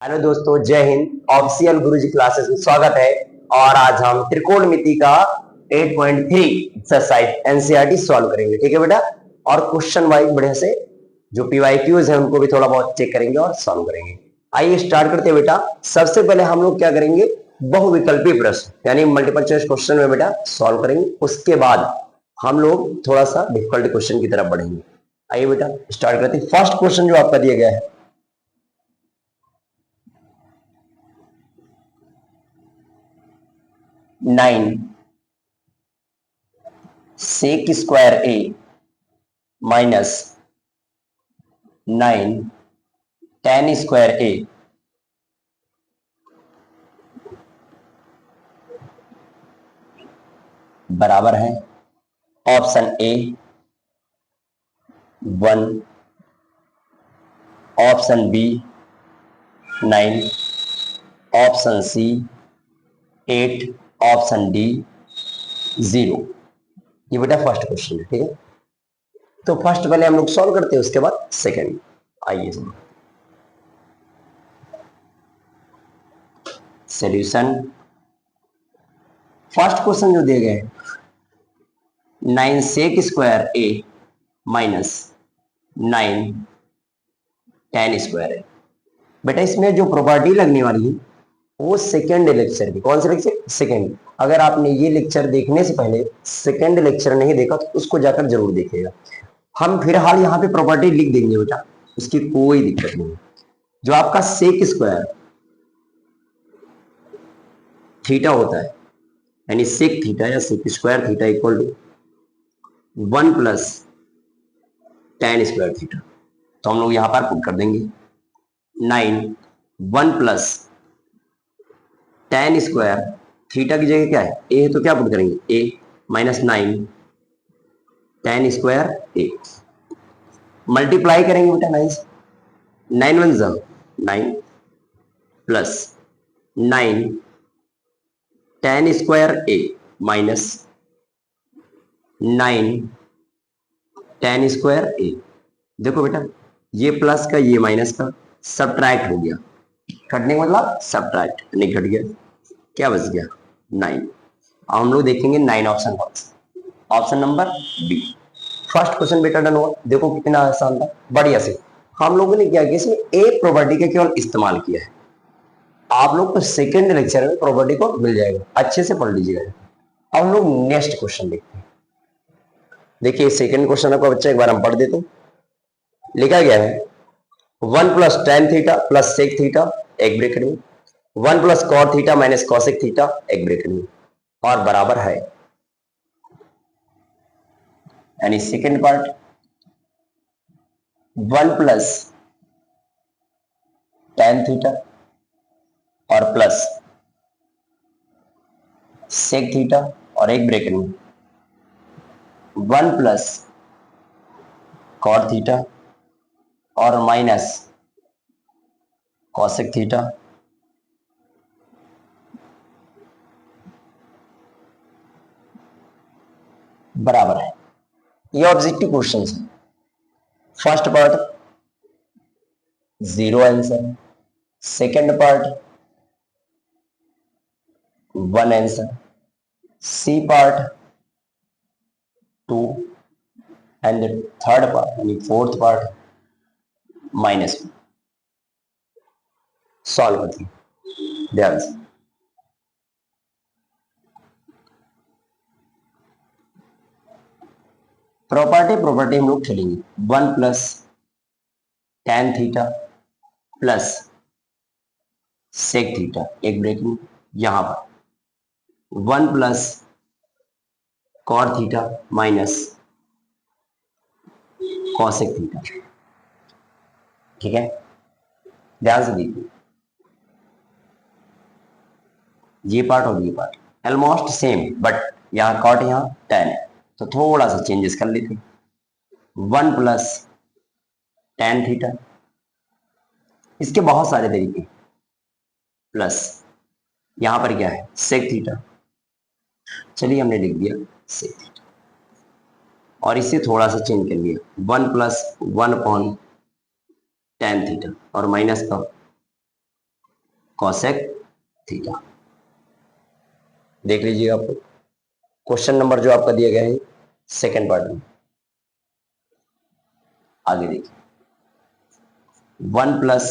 Hello दोस्तों, जय Hind. Official गुरुजी classes में स्वागत है। और आज हम त्रिकोणमिति का 8.3 एक्सरसाइज एनसीईआरटी सॉल्व करेंगे। ठीक है बेटा। और क्वेश्चन वाइज बढ़िया से जो पीवाईक्यूज है उनको भी थोड़ा बहुत चेक करेंगे और सॉल्व करेंगे। आइए स्टार्ट करते हैं बेटा। सबसे पहले हम लोग क्या करेंगे, बहुविकल्पी प्रश्न यानी मल्टीपल चॉइस क्वेश्चन में बेटा सॉल्व करेंगे। उसके बाद हम लोग थोड़ा सा डिफिकल्ट क्वेश्चन की तरफ बढ़ेंगे। आइए बेटा स्टार्ट करते हैं। फर्स्ट क्वेश्चन जो आपका दिया गया है, 9 sec square A minus 9 tan square A बराबर है option A 1, option B 9, option C 8, option D 0। ये बेटा फर्स्ट क्वेश्चन है। ठीक है, तो फर्स्ट पहले हम लोग सॉल्व करते हैं, उसके बाद सेकंड। आइए सॉल्यूशन। फर्स्ट क्वेश्चन जो दिए गए 9 sec square A minus 9 tan square है। बेटा इसमें जो प्रॉपर्टी लगने वाली है वो सेकेंड लेक्चर की, कौन से लेक्चर? सेकेंड। अगर आपने ये लेक्चर देखने से पहले सेकेंड लेक्चर नहीं देखा तो उसको जाकर जरूर देखिएगा। हम फिलहाल यहाँ पे प्रॉपर्टी लिख देंगे बेटा, उसकी कोई दिक्कत नहीं। जो आपका सेक स्क्वायर थीटा होता है यानी सेक थीटा या sec square theta equal to 1 plus tan square theta. तो हम लोग यहां पर पुट कर देंगे 9 1 प्लस tan स्क्वायर थीटा की जगह क्या है? ए है, तो क्या पुट करेंगे? ए minus 9 tan square A multiply करेंगे बेटा 9 से। 9 1 जा 9 plus 9 tan square A minus 9 tan square ए। देखो बेटा ये प्लस का ये माइनस का सब्ट्रैक्ट हो गया। कटने का मतलब सब्ट्रैक्ट, नहीं कट गया, क्या बच गया? 9। अब हम लोग देखेंगे 9 ऑप्शन कौन सा? Option number B. First question बेटा डन हुआ। देखो कितना आसान था, बढ़िया से। हम लोगों ने क्या किया, इसमें एक प्रॉपर्टी का केवल इस्तेमाल किया है। आप लोग को सेकेंड लेक्चर में प्रॉपर्टी को मिल जाएगा, अच्छे से पढ़ लीजिएगा। अब हम लोग नेक्स्ट क्वेश्चन देखते हैं। देखिए सेकेंड क्वेश्चन आपका बच्चा एक बार हम पढ़ देते हैं। लिखा गया है 1 plus tan theta plus sec theta एक ब्रैकेट में, 1 plus cot theta minus cosec theta एक ब्रैकेट में, और बराबर है यानी second part 1 plus tan theta और प्लस सेक थीटा और एक ब्रैकेट में 1 प्लस कॉट थीटा और माइनस कॉसेक थीटा बराबर है। ये ऑब्जेक्टिव क्वेश्चन है। First part 0 answer, second part 1 answer, C part 2 and third part यानी फोर्थ पार्ट -1। सॉल्व करते हैं ध्यान से। प्रॉपर्टी हम लोग खेलेंगे। 1 plus tan theta plus sec theta एक ब्रेक में, यहां पर 1 plus cot theta minus cosec theta. ठीक है, ध्यान से देखिए। ये पार्ट और ये पार्ट ऑलमोस्ट सेम, बट यहाँ कॉट यहाँ tan है, तो थोड़ा सा चेंजेस कर लेते हैं। 1 प्लस tan थीटा, इसके बहुत सारे तरीके, प्लस यहां पर क्या है? Sec theta. चलिए हमने लिख दिया सेक थीटा और इसे थोड़ा सा चेंज कर लिया 1 प्लस 1 अपॉन tan थीटा और माइनस का कॉसेक थीटा। देख लीजिएगा आपको क्वेश्चन नंबर जो आपका दिया गया है सेकेंड पार्ट में। आगे देखिए 1 plus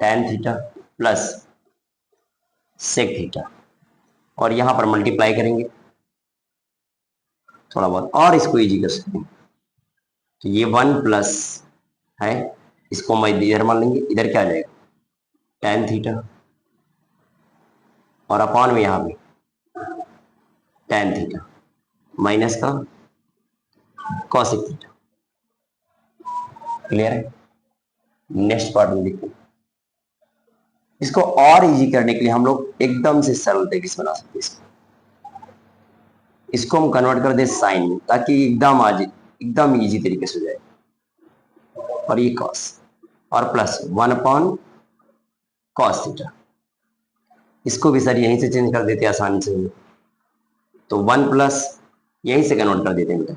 tan theta plus sec theta और यहां पर मल्टीप्लाई करेंगे, थोड़ा बहुत और इसको इजी कर सकते हैं। तो ये 1 प्लस है, इसको हम इधर मान लेंगे, इधर क्या आ जाएगा tan थीटा और अपॉन में यहां पे tan थीटा माइनस का कॉसेक थीटा। क्लियर है? नेक्स्ट पार्ट में देखते हैं। इसको और इजी करने के लिए हम लोग एकदम से सरल तरीके से बना सकते हैं। इसको हम कन्वर्ट कर दे साइन में, ताकि एकदम इजी तरीके से हो जाए। और ये कॉस और प्लस 1 अपॉन कॉस थीटा, इसको भी सर यहीं से चेंज कर देते हैं आसानी से। तो 1 प्लस यहीं से कन्वर्ट कर देते हैं बेटा,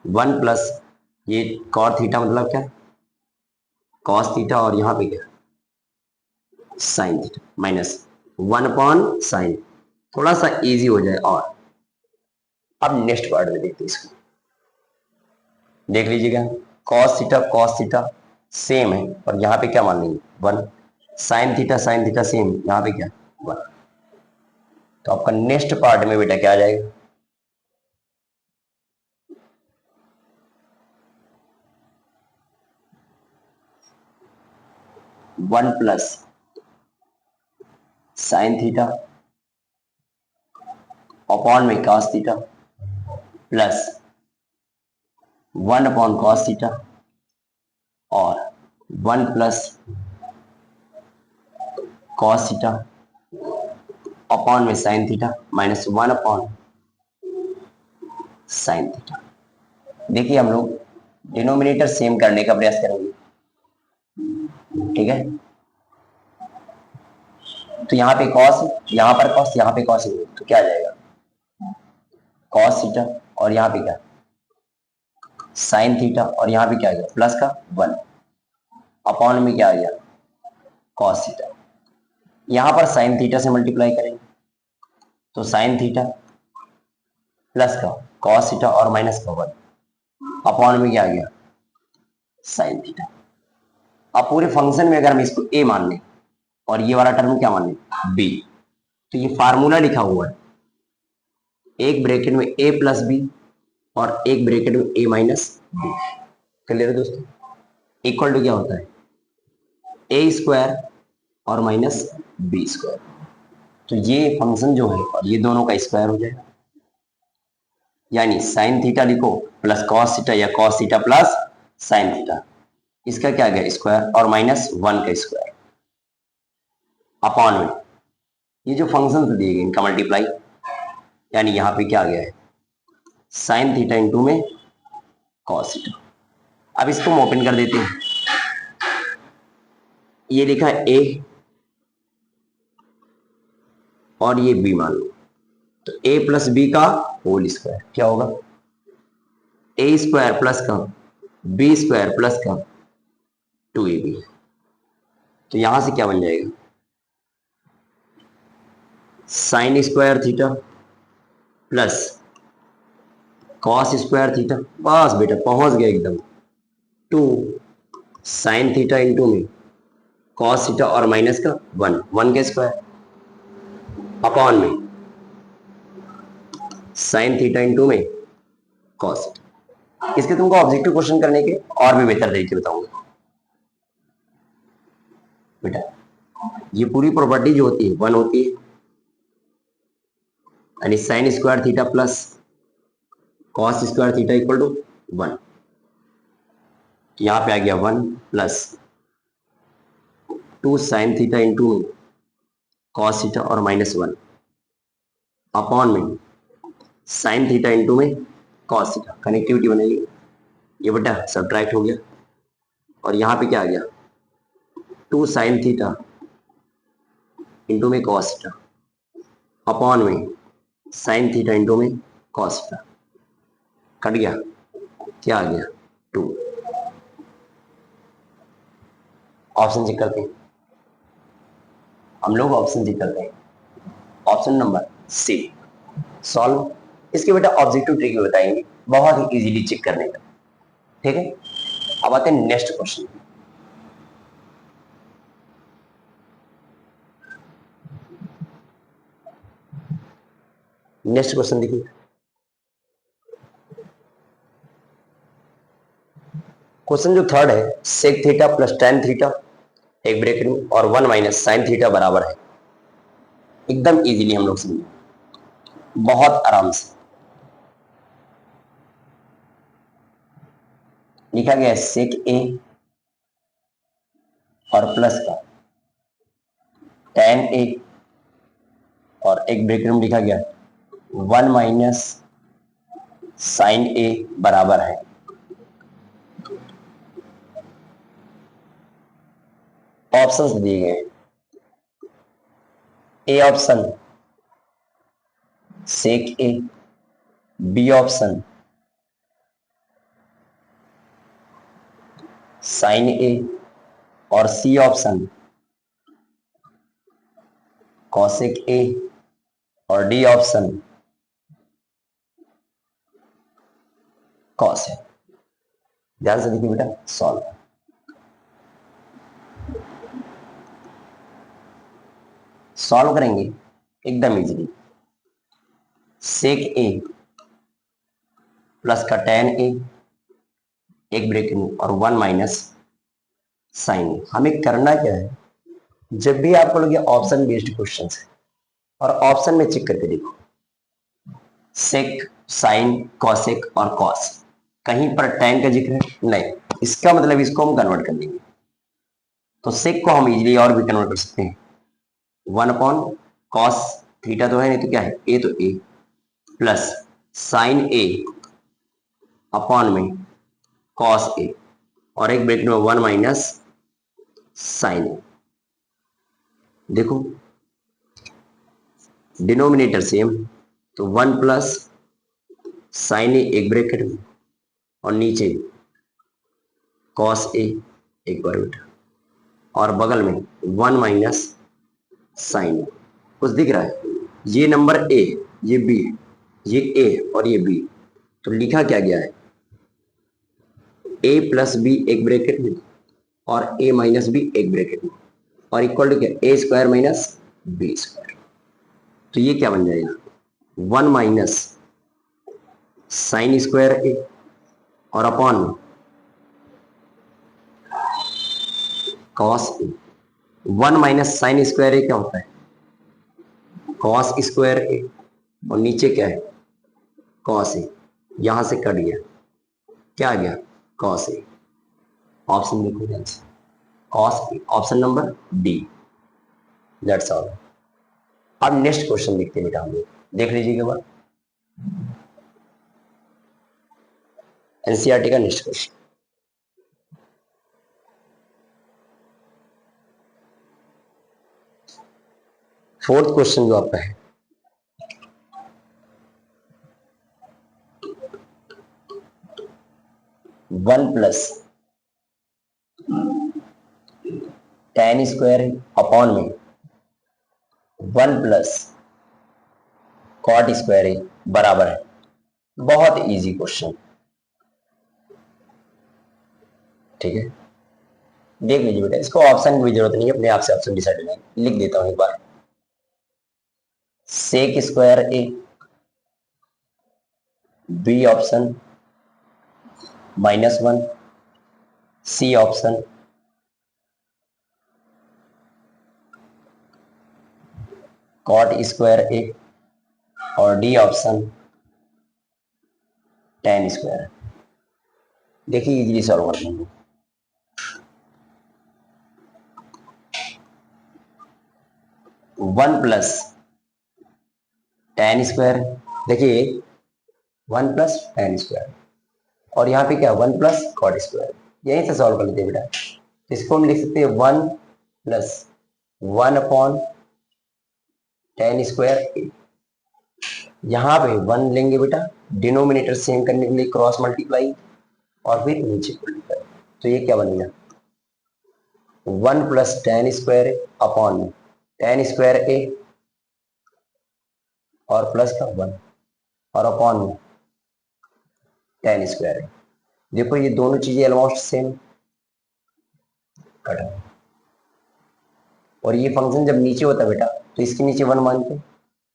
1 प्लस ये कॉस थीटा मतलब क्या कॉस थीटा और यहाँ पे क्या sign theta minus 1 upon sign, थोड़ा सा इजी हो जाए। और अब नेक्स्ट पार्ट में देखते हैं इसको। देख लीजिएगा कॉस थीटा सेम है और यहाँ पे क्या मान लेंगे 1, साइन थीटा सेम, यहाँ पे क्या 1। तो आपका नेक्स्ट पार्ट में बेटा क्या आ जाएगा 1 प्लस साइन थीटा अपॉन में cos theta plus 1 upon cos theta और 1 प्लस कॉस थीटा अपॉन में sine theta minus 1 upon sine theta. देखिए हम लोग डिनोमिनेटर सेम करने का प्रयास करेंगे, ठीक है। तो यहाँ पे कॉस, यहाँ पर कॉस, यहाँ पे कॉस, तो क्या आ जाएगा कॉस थीटा और यहाँ पे क्या साइन थीटा और यहाँ पे क्या आ गया प्लस का 1 अपॉन में क्या आ गया कॉस थीटा। यहाँ पर साइन थीटा से मल्टीप्लाई करेंगे तो साइन थीटा प्लस का कॉस थीटा और माइनस का 1 अपॉन में क्या आ गया साइन थीटा। अब पूरे फंक्शन में अगर हम इसको a मान लें और ये वाला टर्म क्या मान लें b, तो ये फार्मूला लिखा हुआ है, एक ब्रैकेट में a प्लस बी और एक ब्रैकेट में a माइनस बी। क्लियर है दोस्तों? इक्वल टू क्या होता है a स्क्वायर और माइनस बी स्क्वायर। तो ये फंक्शन जो है और ये दोनों का स्क्वायर हो जाएगा, यानी साइन थीटा लिखो प्लस कॉस थीटा या cos theta plus sine theta, इसका क्या गया स्क्वायर और माइनस 1 का स्क्वायर अपॉन में ये जो फंक्शन दिए गए इनका मल्टीप्लाई, यानी यहाँ पे क्या आ गया है साइन थीटा इंटू में कॉस थीटा। अब इसको हम ओपन कर देते हैं, ये लिखा है a और ये b मान लो, तो a प्लस बी का होल स्क्वायर क्या होगा a स्क्वायर प्लस का b स्क्वायर प्लस का 2ab। तो यहां से क्या बन जाएगा sign square theta plus cos square theta, बस बेटा पहुंच गए एकदम, 2 साइन थीटा इंटू में कॉस थीटा और माइनस का 1 का स्क्वायर अपॉन में साइन थीटा इंटू में कॉस थीटा। इसके तुमको ऑब्जेक्टिव क्वेश्चन करने के और भी बेहतर तरीके बताऊंगा बेटा। ये पूरी प्रॉपर्टी जो होती है 1 होती है, यानी sine square theta plus cos square theta equal to 1। यहां पे आ गया 1 plus 2 sine theta into cos theta और माइनस 1 अपॉन में साइन थीटा इंटू में कॉस थीटा, कनेक्टिविटी बनेगी, ये बेटा सब्ट्रैक्ट हो गया और यहाँ पे क्या आ गया 2 साइन थीटा इंटू में कॉस थीटा अपॉन में साइन थीटा इंटू में कॉस थीटा, कट गया, क्या आ गया 2। ऑप्शन चेक करते हैं, हम लोग ऑप्शन जी करते हैं, ऑप्शन नंबर सी सॉल्व। इसके बेटा ऑब्जेक्टिव ट्रिक भी बताएंगे, बहुत ही इजीली चेक करने का, ठीक है। अब आते हैं नेक्स्ट क्वेश्चन। नेक्स्ट क्वेश्चन देखिए, क्वेश्चन जो थर्ड है, sec theta plus tan theta एक ब्रेकेट में और 1 माइनस साइन थीटा बराबर है। एकदम इजीली हम लोग समझे, बहुत आराम से लिखा गया है सेक ए और प्लस का टेन ए और एक ब्रेकेट में लिखा गया 1 माइनस साइन ए बराबर है। ऑप्शंस दिए गए, A option sec A, B option sine A और सी ऑप्शन कॉसेक ए और डी ऑप्शन कॉस है। ध्यान से देखिए बेटा, सॉल्व। सॉल्व करेंगे एकदम इजीली, सेक ए प्लस का टेन ए एक ब्रेकेट में और 1 माइनस साइन ए। हमें करना क्या है, जब भी आपको लगे ऑप्शन बेस्ड क्वेश्चन है और ऑप्शन में चेक करके देखो, सेक साइन कॉसेक और कॉस, कहीं पर टेन का जिक्र है नहीं, इसका मतलब इसको हम कन्वर्ट कर देंगे। तो सेक को हम इजीली और भी कन्वर्ट कर सकते हैं, 1 अपॉन कॉस थीटा तो है नहीं तो क्या है ए, तो ए प्लस साइन ए अपॉन में कॉस ए और एक ब्रेकेट में 1 माइनस साइन ए। देखो डिनोमिनेटर सेम, तो 1 प्लस साइन ए एक ब्रैकेट में और नीचे कॉस ए एक बार बेटा और बगल में 1 माइनस साइन ए। कुछ दिख रहा है, ये नंबर ए, ये बी, ये ए और ये बी, तो लिखा क्या गया है ए प्लस बी एक ब्रैकेट में और ए माइनस बी एक ब्रैकेट में और इक्वल टू क्या ए स्क्वायर माइनस बी स्क्वायर। तो ये क्या बन जाएगा 1 माइनस साइन स्क्वायर ए और upon cos A. 1 minus sine square ए क्या होता है कॉस स्क्वायर ए और नीचे क्या है कॉस ए, यहां से कट गया, क्या आ गया कॉस ए। ऑप्शन देखो ध्यान से, cos A, option number D, that's all. अब नेक्स्ट क्वेश्चन देखते हैं बेटा, हम लोग देख लीजिएगा बात, एनसीईआरटी का नेक्स्ट क्वेश्चन। फोर्थ क्वेश्चन जो आपका है, one plus ten square upon में 1 प्लस कॉट स्क्वायर ए बराबर है। बहुत इजी क्वेश्चन, ठीक है। देख लीजिए बेटा, इसको ऑप्शन की भी जरूरत नहीं है, अपने आप से ऑप्शन डिसाइड हो जाएंगे। लिख देता हूं एक बार, sec square A, B option -1, C option cot square A और डी ऑप्शन टेन स्क्वायर। देखिए इजीली सॉल्व कर लेंगे। वन प्लस टेन स्क्वायर, देखिए 1 प्लस टेन स्क्वायर और यहाँ पे क्या 1 प्लस कॉट स्क्वायर, यहीं से सॉल्व कर लेते हैं बेटा। इसको हम लिख सकते हैं 1 प्लस 1 अपॉन टेन स्क्वायर, यहाँ पे 1 लेंगे बेटा, डिनोमिनेटर सेम करने के लिए क्रॉस मल्टीप्लाई और फिर नीचे मल्टीप्लाई, तो ये क्या बनेगा 1 plus ten square upon ten square A और प्लस का 1 और अपॉन में टेन स्क्वायर ए। देखो ये दोनों चीजें ऑलमोस्ट सेम, कट। और ये फंक्शन जब नीचे होता है बेटा तो इसके नीचे 1 मानते हैं,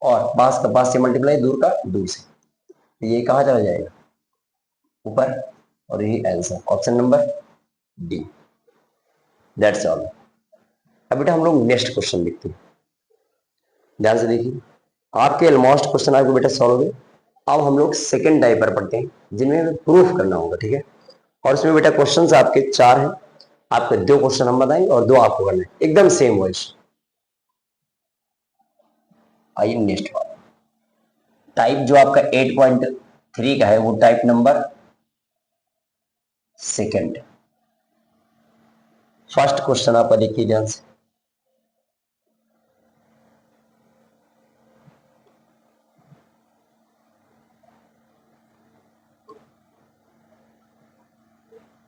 और पास का पास से मल्टीप्लाई, दूर का दूर से, तो ये कहाँ चला जाएगा, ऊपर। और ये answer option number D, that's all. अब बेटा हम लोग नेक्स्ट क्वेश्चन देखते हैं, ध्यान से देखिए। आपके ऑलमोस्ट क्वेश्चन आपको बेटा सॉल्व हो गए। अब हम लोग सेकंड टाइप पर पढ़ते हैं जिनमें हमें प्रूफ करना होगा, ठीक है। और इसमें बेटा क्वेश्चंस आपके 4 हैं, आपके 2 क्वेश्चन हम बताएंगे और 2 आपको करना है, एकदम सेम वॉइस। आइए नेक्स्ट बात, टाइप जो आपका 8.3 का है वो type number second. First question आपका देखिए ध्यान से,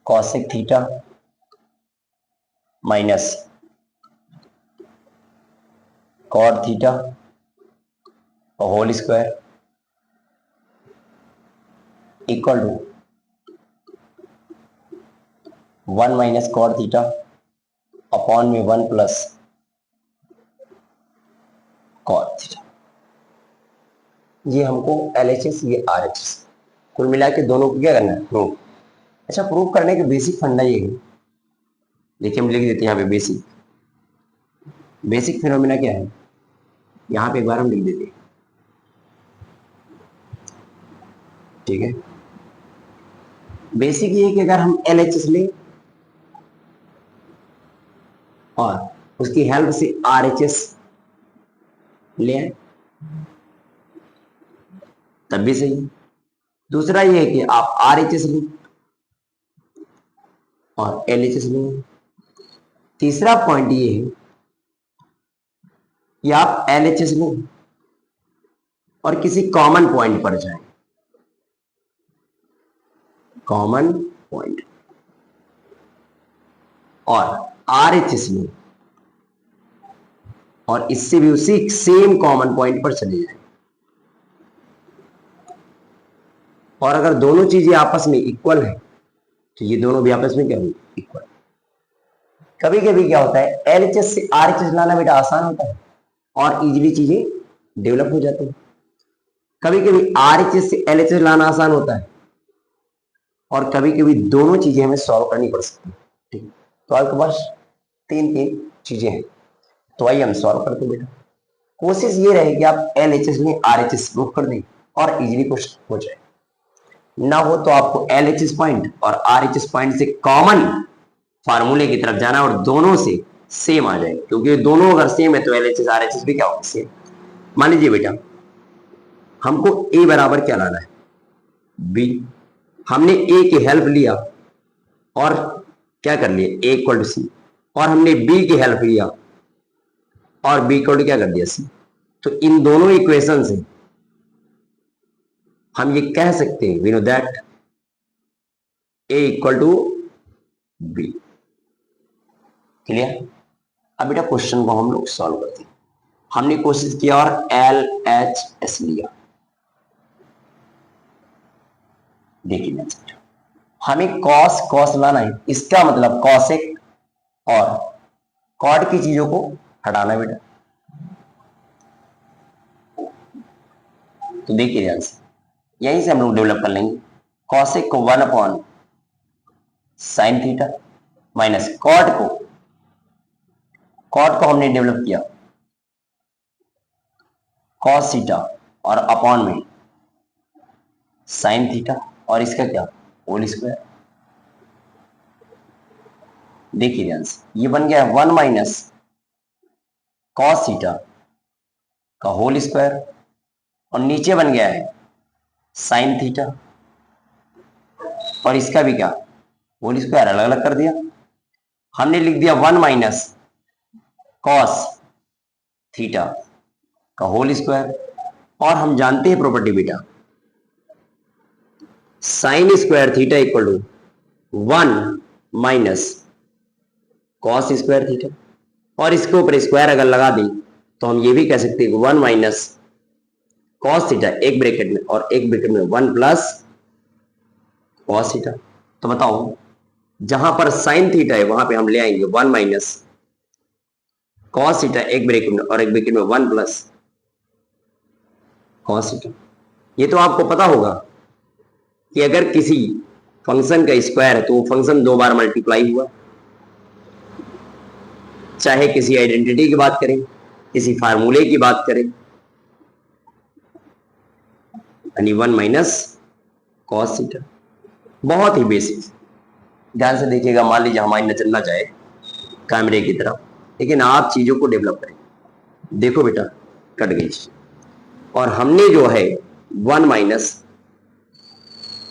cosec theta minus cot theta का whole square equal to 1 minus cot theta upon में 1 प्लस कॉट थीटा। ये हमको LHS, ये RHS, कुल मिला के दोनों को क्या करना है, प्रूफ। अच्छा, प्रूफ करने के बेसिक फंडा ये है, देखिए हम लिख देते हैं यहाँ पे बेसिक। बेसिक फिनोमिना क्या है, यहाँ पे एक बार हम लिख देते हैं, ठीक है। बेसिक ये है कि अगर हम LHS लें और उसकी हेल्प से RHS ले आए तब भी सही है। दूसरा ये है कि आप RHS लें और LHS लें। तीसरा पॉइंट ये है कि आप LHS लें और किसी कॉमन पॉइंट पर जाएं, कॉमन पॉइंट, और RHS लें और इससे भी उसी सेम कॉमन पॉइंट पर चले जाएं। और अगर दोनों चीजें आपस में इक्वल है तो ये दोनों भी आपस में क्या होंगे, इक्वल। कभी कभी क्या होता है, LHS से RHS लाना बेटा आसान होता है और इजीली चीजें डेवलप हो जाती है। कभी कभी RHS से LHS लाना आसान होता है और कभी कभी दोनों चीजें हमें सॉल्व करनी पड़ सकती है, ठीक। तो आपके पास तीन चीजें हैं, तो आइए हम सॉल्व करते हैं बेटा। कोशिश ये रहे कि आप LHS में RHS प्रूफ कर दें और इजीली क्वेश्चन हो जाए। ना हो तो आपको LHS पॉइंट और RHS पॉइंट से कॉमन फार्मूले की तरफ जाना और दोनों से सेम आ जाए, क्योंकि दोनों अगर सेम है तो LHS RHS भी क्या होगा, सेम। मान लीजिए बेटा हमको A बराबर क्या लाना है, B। हमने A की हेल्प लिया और क्या कर लिया, A इक्वल टू C, और हमने B की हेल्प लिया और B इक्वल टू क्या कर दिया, C। तो इन दोनों इक्वेशन से हम ये कह सकते हैं, we know that A equal to B। Clear. अब बेटा क्वेश्चन को हम लोग सॉल्व करते हैं। हमने कोशिश किया और LHS लिया, देखिए हमें कॉस कॉस लाना है, इसका मतलब कॉसेक और कॉट की चीजों को हटाना है बेटा। तो देखिए ध्यान से, यहीं से हम लोग डेवलप कर लेंगे। कॉसेक को 1 upon sine theta minus cot को हमने डेवलप किया कॉस थीटा और अपॉन में साइन थीटा, और इसका क्या, होल स्क्वायर। देखिए ध्यान से, ये बन गया 1 माइनस कॉस थीटा का होल स्क्वायर, और नीचे बन गया है साइन थीटा, और इसका भी क्या, होल स्क्वायर। अलग अलग कर दिया, हमने लिख दिया 1 माइनस कॉस थीटा का होल स्क्वायर। और हम जानते हैं प्रॉपर्टी बेटा, sine square theta equal to 1 minus cos square theta, और इसके ऊपर स्क्वायर अगर लगा दें तो हम ये भी कह सकते हैं 1 माइनस कॉस थीटा एक ब्रैकेट में और एक ब्रैकेट में 1 प्लस कॉस थीटा। तो बताओ जहां पर साइन थीटा है वहां पे हम ले आएंगे 1 माइनस कॉस थीटा एक ब्रैकेट में और एक ब्रैकेट में 1 प्लस कॉस थीटा। ये तो आपको पता होगा कि अगर किसी फंक्शन का स्क्वायर है तो वो फंक्शन 2 बार मल्टीप्लाई हुआ, चाहे किसी आइडेंटिटी की बात करें, किसी फार्मूले की बात करें, यानी 1 माइनस कॉस थीटा। बहुत ही बेसिक, ध्यान से देखिएगा। मान लीजिए हमारी नजर ना जाए कैमरे की तरफ, लेकिन आप चीजों को डेवलप करें। देखो बेटा कट गई, और हमने जो है 1 माइनस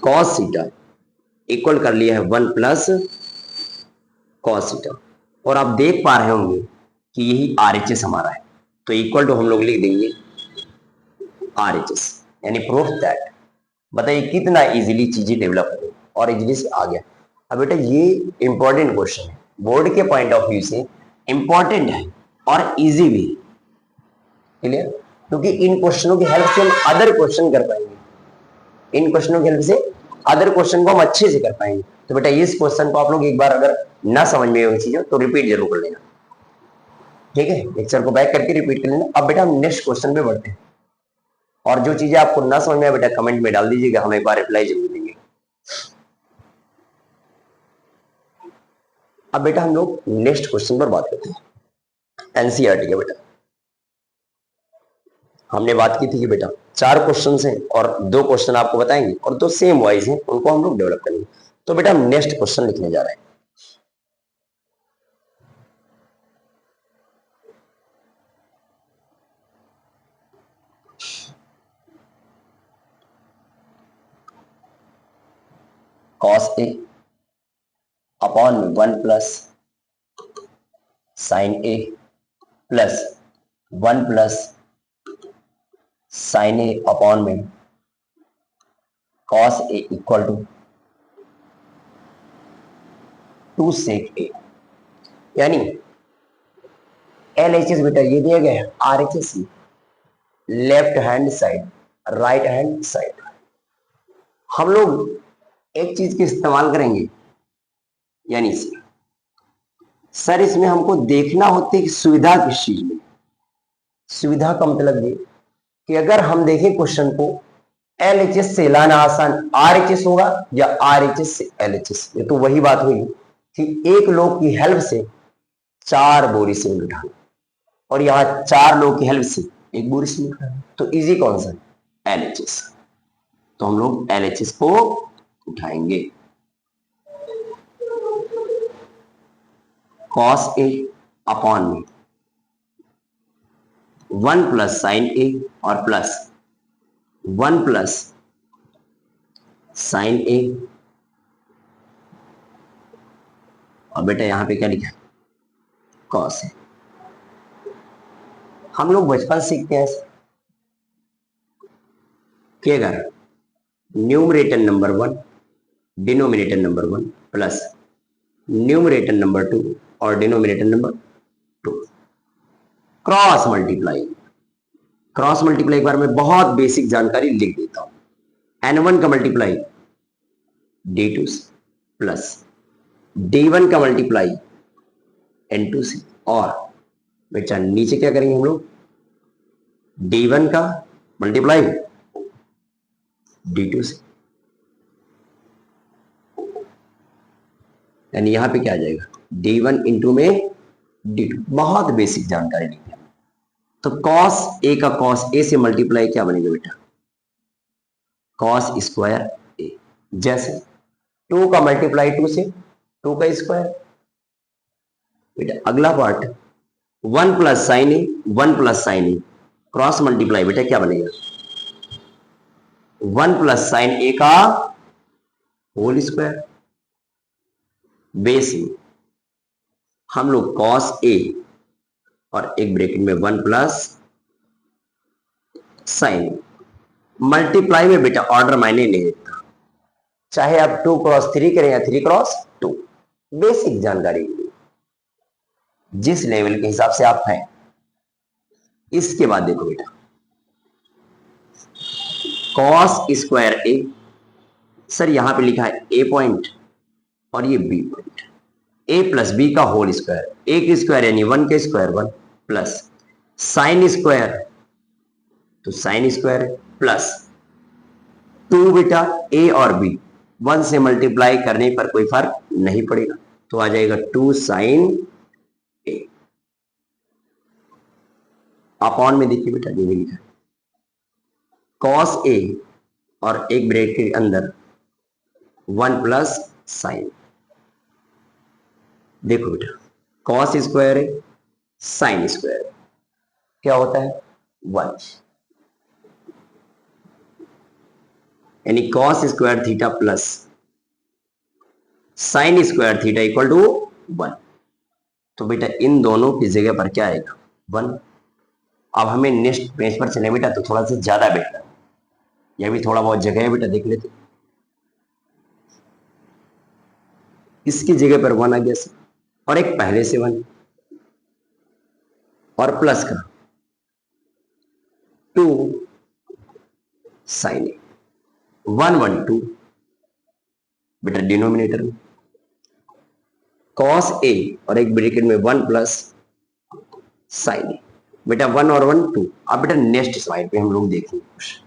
कॉस थीटा इक्वल कर लिया है 1 प्लस कॉस थीटा, और आप देख पा रहे होंगे कि यही RHS हमारा है, तो इक्वल टू हम लोग लिख देंगे RHS, यानी प्रूफ दैट। बताइए कितना इजीली चीजें डेवलप हो और इजीली से आ गया। अब बेटा ये इंपॉर्टेंट क्वेश्चन है, बोर्ड के पॉइंट ऑफ व्यू से इंपॉर्टेंट है और इजी भी, क्लियर? क्योंकि इन क्वेश्चनों की हेल्प से हम अदर क्वेश्चन कर पाएंगे, इन क्वेश्चनों की हेल्प से अदर क्वेश्चन को हम अच्छे से कर पाएंगे। तो बेटा इस क्वेश्चन को आप लोग एक बार अगर ना समझ में आई चीजें तो रिपीट जरूर कर लेना, ठीक है? लेक्चर को बैक करके रिपीट कर लेना। अब बेटा हम नेक्स्ट क्वेश्चन पे बढ़ते हैं, और जो चीजें आपको ना समझ में आए बेटा कमेंट में डाल दीजिएगा, हम एक बार रिप्लाई जरूर देंगे। अब बेटा हम लोग नेक्स्ट क्वेश्चन पर बात करते हैं। एनसीईआरटी का बेटा हमने बात की थी कि बेटा 4 क्वेश्चन हैं और 2 क्वेश्चन आपको बताएंगे और 2 सेम वाइज हैं, उनको हम लोग डेवलप करेंगे। तो बेटा हम नेक्स्ट क्वेश्चन लिखने जा रहे हैं। कॉस ए अपॉन में 1 plus sine A plus 1 plus sine A upon में कॉस ए इक्वल टू 2 सेक ए, यानी LHS बेटा ये दिया गया है RHS left hand side right hand side. हम लोग एक चीज के इस्तेमाल करेंगे, यानी सर इसमें हमको देखना होती है कि सुविधा किस चीज में। सुविधा का मतलब ये कि अगर हम देखें क्वेश्चन को LHS से लाना आसान, RHS होगा या RHS से LHS, ये तो वही बात हुई कि एक लोग की हेल्प से 4 बोरी सीमेंट उठाना, और यहां 4 लोग की हेल्प से 1 बोरी सीमेंट उठाना, तो इजी कौन सा? LHS। तो हम लोग LHS को उठाएंगे। कॉस ए अपॉन में 1 प्लस साइन ए और प्लस 1 प्लस साइन ए, और बेटा यहां पे क्या लिखा है? कॉस है। हम लोग बचपन सीखते हैं कि अगर numerator number 1 denominator number 1 plus numerator number 2 और denominator number 2 cross multiply. Cross multiply के बारे में बहुत बेसिक जानकारी लिख देता हूं। n1 का मल्टीप्लाई d2 से प्लस d1 का मल्टीप्लाई n2 से, और बेटा नीचे क्या करेंगे हम लोग? d1 का मल्टीप्लाई d2 से, यानी यहां पे क्या आ जाएगा? d1 इंटू में d2। बहुत बेसिक जानकारी लिखी है। तो कॉस ए का कॉस ए से मल्टीप्लाई क्या बनेगा बेटा? कॉस स्क्वायर ए। जैसे 2 का मल्टीप्लाई 2 से 2 का स्क्वायर। बेटा अगला पार्ट 1 प्लस साइन ए 1 प्लस साइन ए क्रॉस मल्टीप्लाई, बेटा क्या बनेगा? 1 प्लस साइन ए का होल स्क्वायर। बेस में हम लोग कॉस ए और एक ब्रैकेट में 1 प्लस साइन, मल्टीप्लाई में बेटा ऑर्डर मायने नहीं देता, चाहे आप 2 क्रॉस 3 करें या 3 क्रॉस 2। बेसिक जानकारी। जिस लेवल के हिसाब से आप हैं। इसके बाद देखो बेटा, कॉस स्क्वायर ए, सर यहां पे लिखा है ए पॉइंट और ये बी पॉइंट, ए प्लस बी का होल स्क्वायर, ए की स्क्वायर यानी 1 के स्क्वायर 1 प्लस साइन स्क्वायर, तो साइन स्क्वायर प्लस 2 बेटा ए और बी, 1 से मल्टीप्लाई करने पर कोई फर्क नहीं पड़ेगा, तो आ जाएगा 2 साइन ए। अपॉन में देखिए बेटा जो भी लिखा है, कॉस ए और एक ब्रैकेट के अंदर 1 प्लस साइन, देखो बेटा कॉस स्क्वायर है साइन स्क्वायर क्या होता है 1, यानी cos square theta plus sine square theta equal to 1। तो बेटा इन दोनों की जगह पर क्या आएगा 1। अब हमें नेक्स्ट पेज पर चले बेटा, तो थोड़ा सा ज्यादा बेटा, यह भी थोड़ा बहुत जगह है बेटा, देख लेते। इसकी जगह पर 1 आ गया सर, और एक पहले से 1 और प्लस का 2 साइन ए, 1 1 2 बेटा डिनोमिनेटर में कॉस ए और एक ब्रैकेट में 1 प्लस साइन ए, बेटा 1 और 1 2। अब बेटा नेक्स्ट स्लाइड पे हम लोग देखेंगे कुछ,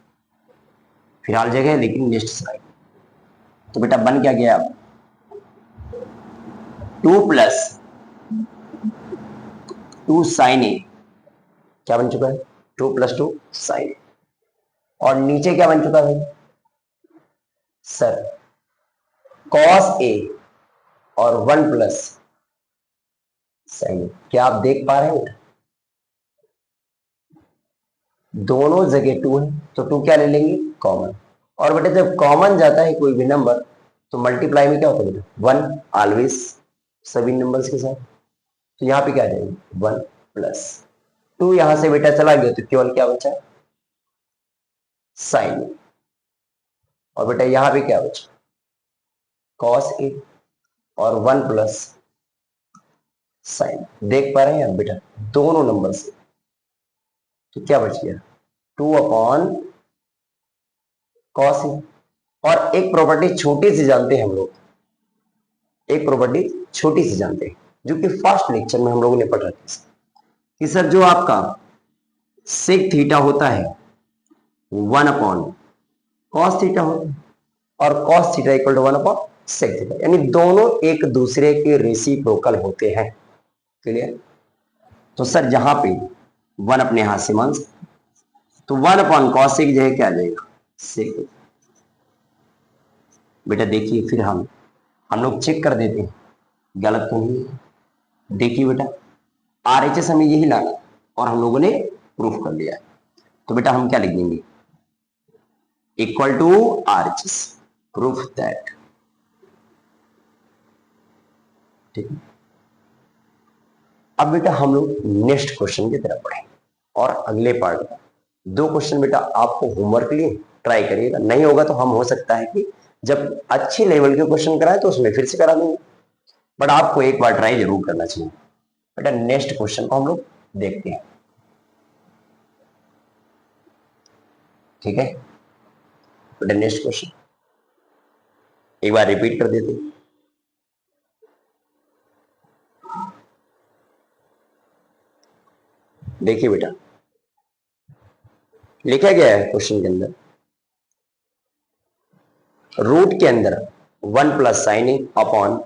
फिलहाल जगह है लेकिन नेक्स्ट स्लाइड। तो बेटा बन क्या गया, अब 2 प्लस 2 साइन ए क्या बन चुका है 2 प्लस 2 साइन ए, और नीचे क्या बन चुका है सर कॉस ए और 1 प्लस साइन ए। क्या आप देख पा रहे हैं बेटा, दोनों जगह 2 है, तो 2 क्या ले लेंगे कॉमन, और बेटा जब कॉमन जाता है कोई भी नंबर तो मल्टीप्लाई में क्या होता है बेटा 1 ऑलवेज सभी नंबर्स के साथ। तो यहाँ पे क्या आ जाएगा 1 प्लस 2, यहां से बेटा चला गया तो केवल क्या बचा साइन, और बेटा यहां पे क्या बचा कॉस ए और 1 प्लस साइन। देख पा रहे हैं आप बेटा दोनों नंबर से, तो क्या बच गया 2 अपॉन कॉस ए। और एक प्रॉपर्टी छोटी सी जानते हैं हम लोग, एक प्रॉपर्टी छोटी सी जानते हैं जो कि फर्स्ट लेक्चर में हम लोगों ने पढ़ा था कि सर जो आपका सेक थीटा होता है 1 अपॉन कॉस थीटा होता है, और cos theta equal to 1 upon sec theta, यानी दोनों एक दूसरे के रेसिप्रोकल होते हैं। क्लियर। तो सर जहां पे 1 अपने हाथ से मान, तो 1 अपॉन कॉस की जगह क्या आ जाएगा सेक। बेटा देखिए फिर हम लोग चेक कर देते हैं गलत तो नहीं है। देखिए बेटा RHS हमें यही लाना और हम लोगों ने प्रूफ कर लिया है, तो बेटा हम क्या लिख देंगे equal to RHS proof that. ठीक है। अब बेटा हम लोग नेक्स्ट क्वेश्चन की तरफ बढ़े, और अगले पार्ट में 2 क्वेश्चन बेटा आपको होमवर्क के लिए ट्राई करिएगा, नहीं होगा तो हम हो सकता है कि जब अच्छे लेवल के क्वेश्चन कराए तो उसमें फिर से करा देंगे, बट आपको एक बार ट्राई जरूर करना चाहिए। बेटा नेक्स्ट क्वेश्चन को हम लोग देखते हैं। ठीक है बेटा, नेक्स्ट क्वेश्चन एक बार रिपीट कर देते हैं। देखिए बेटा लिखा गया है क्वेश्चन के अंदर, रूट के अंदर 1 plus sine A upon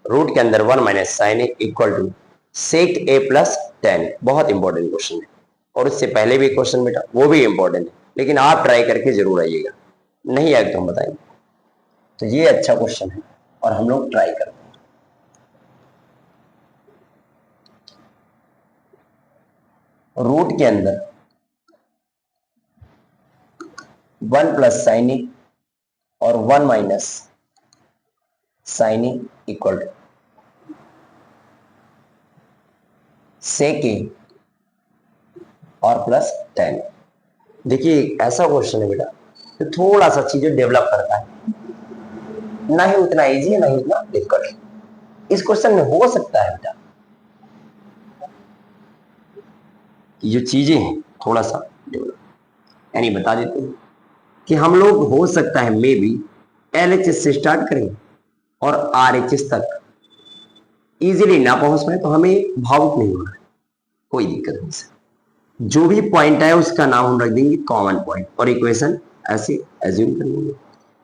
root के अंदर 1 minus sine A equal to sec A plus 10। बहुत इंपॉर्टेंट क्वेश्चन है, और उससे पहले भी क्वेश्चन बेटा वो भी इंपॉर्टेंट है, लेकिन आप ट्राई करके जरूर आइएगा, नहीं आए तो हम बताएंगे। तो ये अच्छा क्वेश्चन है और हम लोग ट्राई करते हैं। रूट के अंदर 1 प्लस साइन ए और 1 minus sine A equal to sec A और प्लस 10। देखिए ऐसा क्वेश्चन है बेटा तो थोड़ा सा चीजें डेवलप करता है, ना ही उतना इजी है ना ही उतना डिफिकल्ट। इस क्वेश्चन में हो सकता है बेटा ये जो चीजें हैं थोड़ा सा डेवलप यानी बता देते हैं कि हम लोग हो सकता है मे बी LHS से स्टार्ट करें और RHS तक इजीली ना पहुंच पाए तो हमें भावुक नहीं होना है, कोई दिक्कत नहीं सर। जो भी पॉइंट है उसका नाम हम रख देंगे कॉमन पॉइंट और इक्वेशन ऐसे एज्यूम कर लेंगे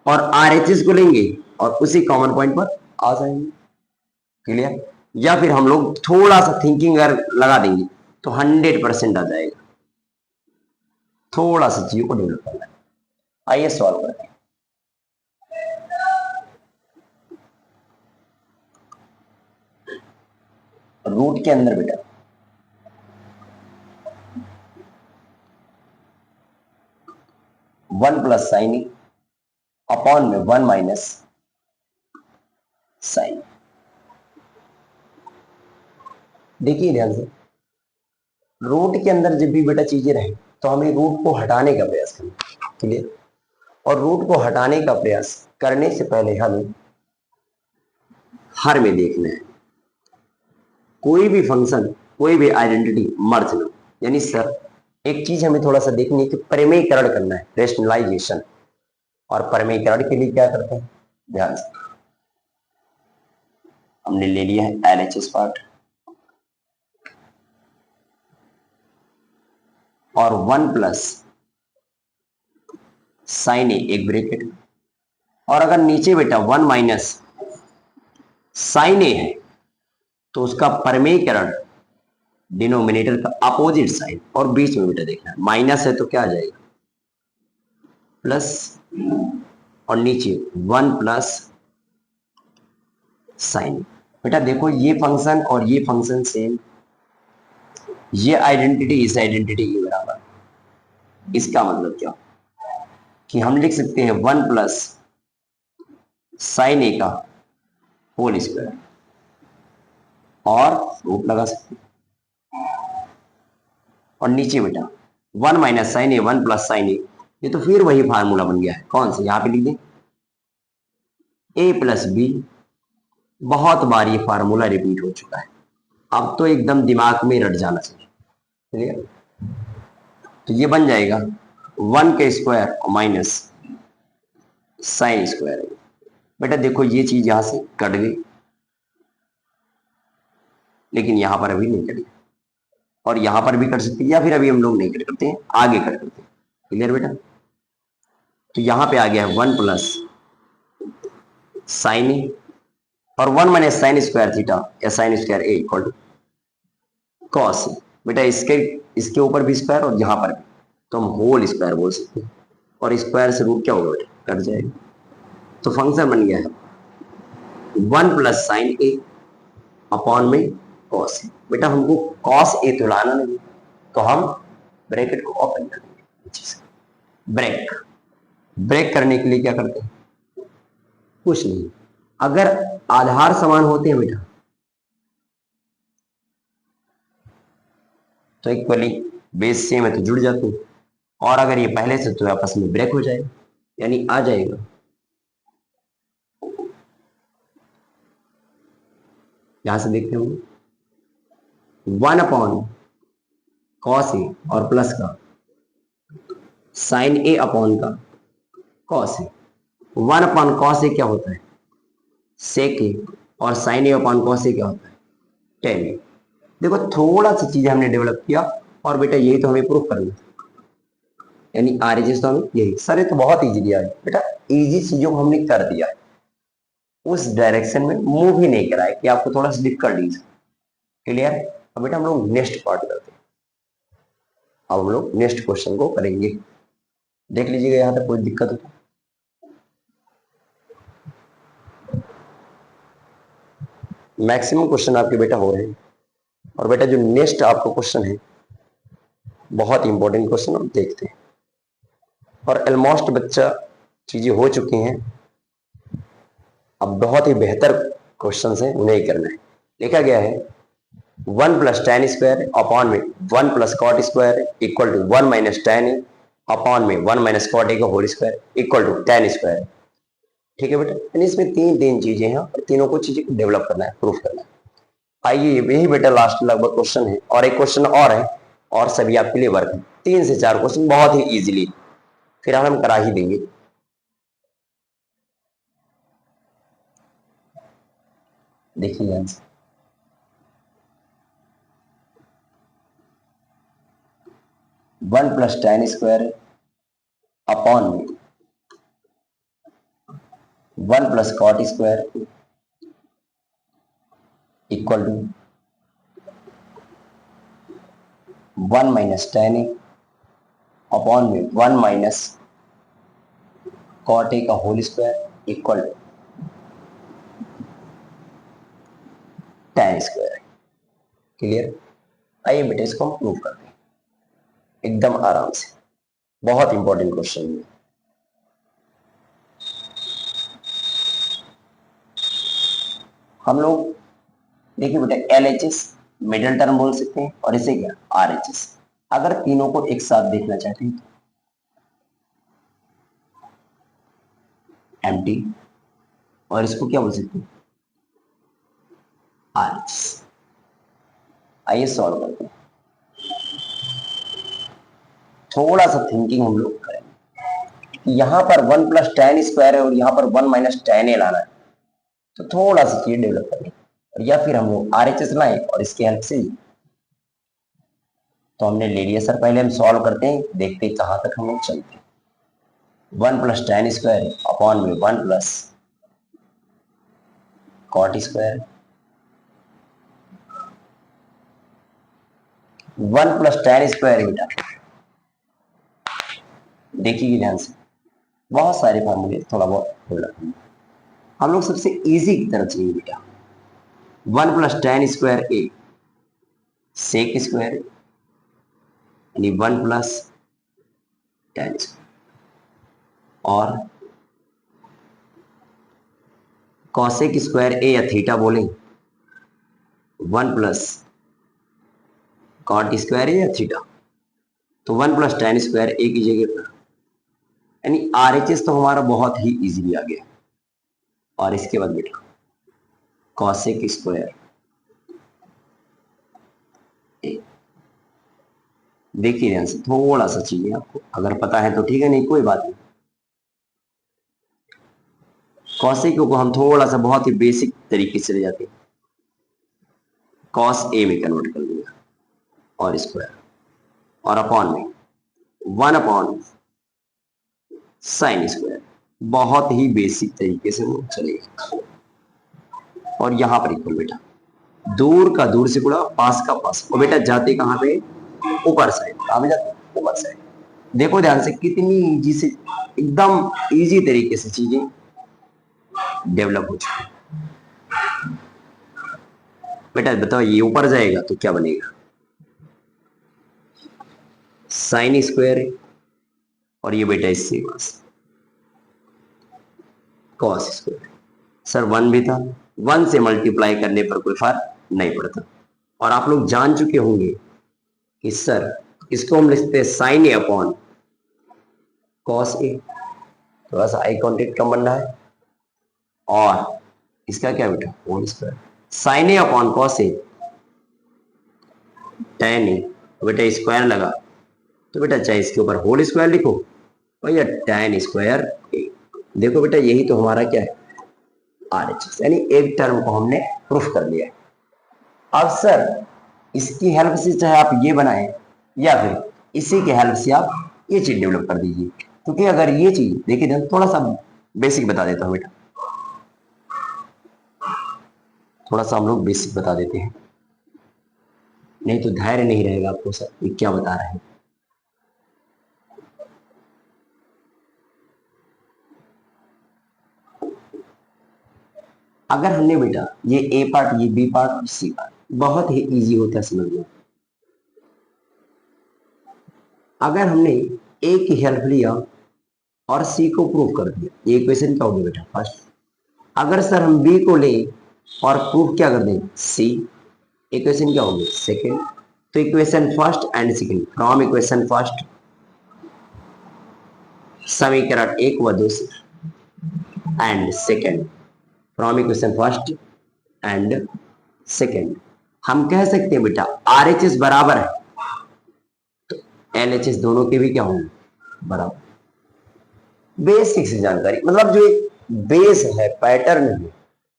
और RHS को लेंगे और उसी कॉमन पॉइंट पर आ जाएंगे। क्लियर? या फिर हम लोग थोड़ा सा थिंकिंग अगर लगा देंगे तो 100% आ जाएगा। थोड़ा सा चीजों को डेवलप करना है। आइए सॉल्व करते हैं। रूट के अंदर बेटा 1 प्लस साइन ए अपॉन में 1 माइनस साइन। देखिए ध्यान से, रूट के अंदर जब भी बेटा चीजें रहे तो हमें रूट को हटाने का प्रयास करना। क्लियर? और रूट को हटाने का प्रयास करने से पहले हमें हर में देखना है कोई भी फंक्शन, कोई भी आइडेंटिटी मर्ज ना हो। यानी सर एक चीज हमें थोड़ा सा देखनी है कि परिमेयकरण करना है, रेशनलाइजेशन। और परिमेयकरण के लिए क्या करते हैं? ध्यान से, हमने ले लिया है LHS पार्ट और 1 प्लस साइन ए एक ब्रैकेट और अगर नीचे बेटा 1 माइनस साइन ए है तो उसका परिमेयकरण डिनोमिनेटर का अपोजिट साइड और बीच में बेटा देखना है। माइनस है तो क्या आ जाएगा? प्लस और नीचे 1 प्लस साइन। बेटा देखो ये फंक्शन और ये फंक्शन सेम, ये आइडेंटिटी इस आइडेंटिटी के बराबर। इसका मतलब क्या कि हम लिख सकते हैं 1 प्लस साइन ए का होल स्क्वायर और रूट लगा सकते हैं। और नीचे बेटा 1 माइनस साइन ए 1 प्लस साइन ए, ये तो फिर वही फार्मूला बन गया है। कौन सा? यहां पे लिख दें a प्लस बी। बहुत बार ये फार्मूला रिपीट हो चुका है, अब तो एकदम दिमाग में रट जाना चाहिए। क्लियर? तो ये बन जाएगा 1 के स्क्वायर माइनस साइन स्क्वायर। बेटा देखो ये चीज यहां से कट गई लेकिन यहां पर अभी नहीं कटी और यहां पर भी कट सकती है या फिर अभी हम लोग नहीं कट करते हैं, आगे कट करते हैं। क्लियर बेटा? तो यहां पे आ गया है 1 प्लस साइन ए और 1 माइनस साइन स्क्वायर थीटा या sine square A equal to cos. बेटा इसके ऊपर भी स्क्वायर और यहां पर भी, तो हम होल स्क्वायर बोल सकते हैं और स्क्वायर से रूट क्या होगा बेटा? कट जाएगा। तो फंक्शन बन गया है 1 प्लस साइन ए अपॉन में कॉस ए। बेटा हमको कॉस ए तो लाना नहीं, तो हम ब्रैकेट को ओपन कर देंगे। ब्रेक करने के लिए क्या करते हैं? कुछ नहीं, अगर आधार समान होते हैं बेटा तो इक्वली बेस सेम है तो जुड़ जाते हैं, और अगर ये पहले से तो आपस में ब्रेक हो जाएगा यानी आ जाएगा। यहां से देखते होंगे 1 अपॉन कॉस ए और प्लस का साइन ए अपॉन का cos A. 1 upon cos A क्या होता है? सेक ए और sign A upon cos A क्या होता है? टेन ए। देखो थोड़ा सा चीज हमने डेवलप किया और बेटा यही तो हमें प्रूफ करना था, यानी RHS तो हमें यही। सर ये तो बहुत इजी दिया है बेटा, इजी चीजों को हमने कर दिया, उस डायरेक्शन में मूव ही नहीं करा है कि आपको थोड़ा सा डिफिकल्ट। क्लियर? अब बेटा हम लोग नेक्स्ट पार्ट करते हैं। अब हम लोग नेक्स्ट क्वेश्चन को करेंगे। देख लीजिएगा यहां तक कोई दिक्कत हो? मैक्सिमम क्वेश्चन आपके बेटा हो रहे हैं और बेटा जो नेक्स्ट आपको क्वेश्चन है बहुत इंपॉर्टेंट क्वेश्चन हम देखते हैं और ऑलमोस्ट बच्चा चीजें हो चुकी हैं, अब बहुत ही बेहतर क्वेश्चन हैं उन्हें ही करना है। लिखा गया है 1 प्लस टेन स्क्वायर अपॉन में 1 plus cot square equal to 1 minus tan upon में 1 माइनस कॉट ए का whole square equal to tan square. ठीक है बेटा, यानी इसमें तीन चीजें हैं और तीनों को चीजें को डेवलप करना है, प्रूफ करना है। आइए यही बेटा लास्ट लगभग क्वेश्चन है और एक क्वेश्चन और है और सभी आपके लिए वर्क है। 3 से 4 क्वेश्चन बहुत ही इजीली फिर हम करा ही देंगे। देखिए answer 1 plus tan square upon में 1 plus cot square equal to 1 minus tan A upon में 1 माइनस कॉट ए का whole square equal to tan square. Clear? आइए बेटे इसको हम प्रूव करते हैं एकदम आराम से। बहुत इंपॉर्टेंट क्वेश्चन है। हम लोग देखिए बेटा LHS मिडिल टर्म बोल सकते हैं और इसे क्या RHS। अगर तीनों को एक साथ देखना चाहते हैं तो एम्प्टी और इसको क्या बोल सकते हैं RHS। आइए सॉल्व करते हैं। थोड़ा सा थिंकिंग हम लोग करेंगे। यहां पर 1 प्लस tan स्क्वायर है और यहां पर 1 माइनस tan ए लाना है, तो थोड़ा सा चीज डेवलप करनी और या फिर हम लोग RHS लाए और इसके हेल्प से तो हमने ले लिया सर। पहले हम सॉल्व करते हैं, देखते हैं कहां तक हम लोग चलते हैं। 1 प्लस tan स्क्वायर अपॉन में 1 plus cot square 1 plus tan square बेटा देखिए ध्यान से, बहुत सारे फॉर्मूले थोड़ा बहुत डेवलप। हम लोग सबसे इजी की तरफ चलेंगे बेटा। 1 प्लस tan स्क्वायर ए सेक स्क्वायर यानी 1 प्लस tan स्क्वायर और कॉसेक स्क्वायर ए या थीटा बोलें 1 प्लस कॉट स्क्वायर ए या थीटा, तो 1 प्लस tan स्क्वायर ए की जगह पर यानी RHS तो हमारा बहुत ही इजीली आ गया। और इसके बाद बेटा कॉसेक स्क्वायर ए। देखिए ध्यान से, थोड़ा सा चाहिए आपको, अगर पता है तो ठीक है, नहीं कोई बात नहीं। कॉसेक को हम थोड़ा सा बहुत ही बेसिक तरीके से ले जाते हैं, कॉस ए में कन्वर्ट कर दिया और स्क्वायर और अपॉन में 1 अपॉन साइन स्क्वायर। बहुत ही बेसिक तरीके से वो चलेगा। और यहां पर इक्वल बेटा दूर का दूर से गुणा पास का पास, और बेटा जाते कहां पे ऊपर साइड, कहां पे जाते ऊपर साइड। देखो ध्यान से कितनी इजी से, एकदम इजी तरीके से चीजें डेवलप हो चुकी है। बेटा बताओ ये ऊपर जाएगा तो क्या बनेगा साइन स्क्वायर और ये बेटा इससे बस कॉस स्क्वायर। सर 1 भी था, 1 से मल्टीप्लाई करने पर कोई फर्क नहीं पड़ता। और आप लोग जान चुके होंगे कि सर इसको हम लिखते हैं sine A upon cos A, थोड़ा सा आई कॉन्टेक्ट कम बन रहा है। और इसका क्या बेटा whole square, sign A upon cos A tan ए, बेटा स्क्वायर लगा तो बेटा चाहे इसके ऊपर होल स्क्वायर लिखो और या tan स्क्वायर ए। देखो बेटा यही तो हमारा क्या है RHS, यानी एक टर्म को हमने प्रूफ कर लिया। अब सर इसकी हेल्प से चाहे आप ये बनाएं या फिर इसी के हेल्प से आप ये चीज डेवलप कर दीजिए, क्योंकि अगर ये चीज देखिए थोड़ा सा बेसिक बता देता हूं बेटा, थोड़ा सा हम लोग बेसिक बता देते हैं, नहीं तो धैर्य नहीं रहेगा आपको सर ये क्या बता रहे हैं। अगर हमने बेटा ये ए पार्ट, ये बी पार्ट और सी पार्ट, बहुत ही इजी होता है समझना। अगर हमने ए की हेल्प लिया और सी को प्रूव कर दिया, ये इक्वेशन क्या होगी बेटा फर्स्ट। अगर सर हम बी को ले और प्रूफ क्या कर दें सी, इक्वेशन क्या होगी सेकेंड। तो equation first and second, from equation first समीकरण 1 व 2 से and second from equation first and second, हम कह सकते हैं बेटा RHS बराबर है LHS दोनों के भी क्या होंगे बराबर। बेसिक सी जानकारी, मतलब जो एक बेस है, पैटर्न है,